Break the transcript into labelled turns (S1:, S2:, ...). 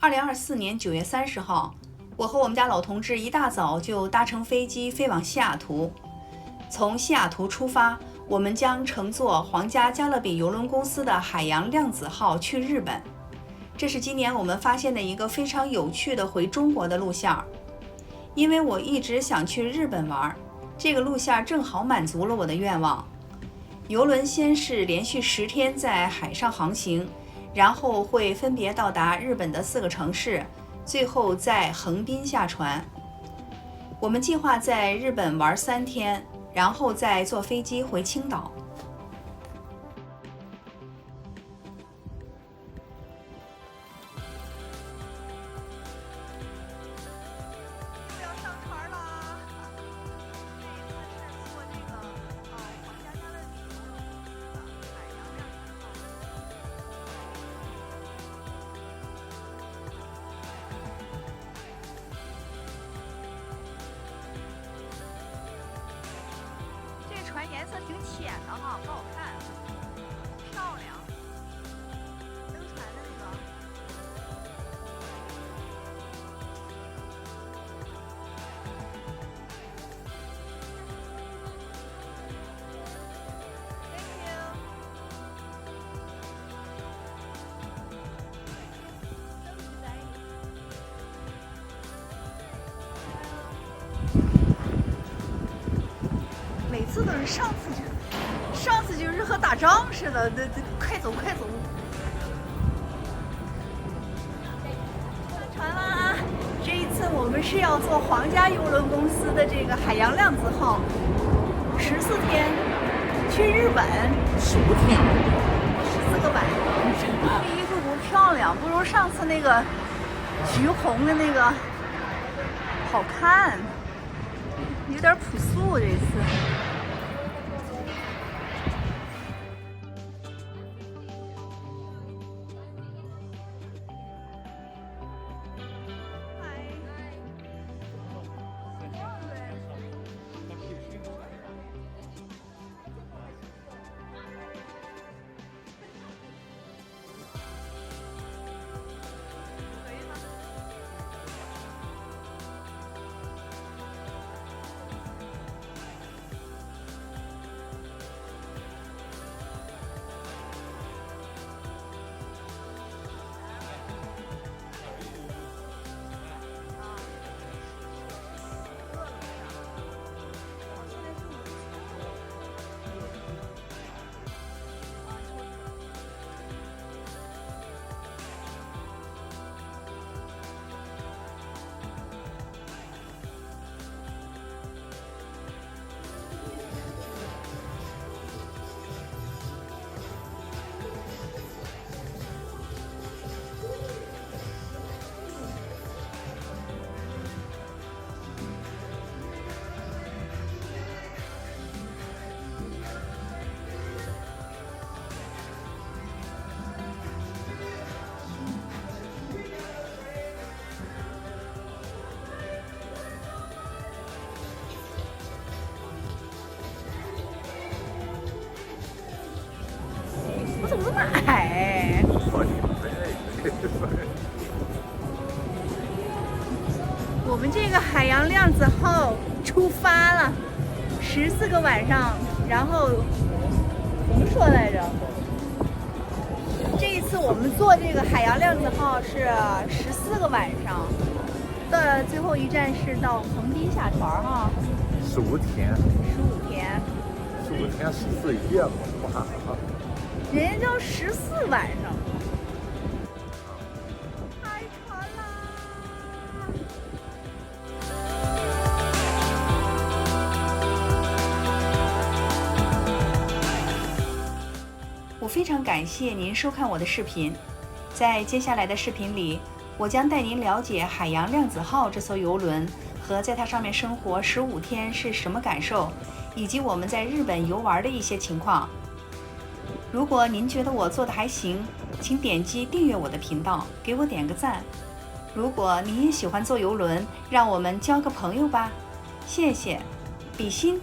S1: 2024年9月30号，我和我们家老同志一大早就搭乘飞机飞往西雅图。从西雅图出发，我们将乘坐皇家加勒比邮轮公司的海洋量子号去日本。这是今年我们发现的一个非常有趣的回中国的路线。因为我一直想去日本玩，这个路线正好满足了我的愿望。邮轮先是连续10天在海上航行，然后会分别到达日本的4个城市，最后在横滨下船。我们计划在日本玩3天，然后再坐飞机回青岛。
S2: 船颜色挺浅的哈，不好看，漂亮。登船的那个。Thank you。每次都是上次就是和打仗似的，快走快走！上船啦！这一次我们是要坐皇家邮轮公司的这个海洋量子号，14天去日本
S3: 15天
S2: ，14个晚上。这衣服不漂亮，不如上次那个橘红的那个好看，有点朴素这次。我怎么这么矮？我们这个海洋量子号出发了，14个晚上，然后怎么说来着？这一次我们坐这个海洋量子号是14个晚上，的最后一站是到横滨下船哈。
S3: 15天。
S2: 15天。
S3: 15天14夜嘛，哇！
S2: 人家叫14晚上。开船啦！
S1: 我非常感谢您收看我的视频，在接下来的视频里，我将带您了解海洋量子号这艘邮轮和在它上面生活15天是什么感受，以及我们在日本游玩的一些情况。如果您觉得我做的还行，请点击订阅我的频道，给我点个赞。如果您也喜欢坐邮轮，让我们交个朋友吧。谢谢，比心。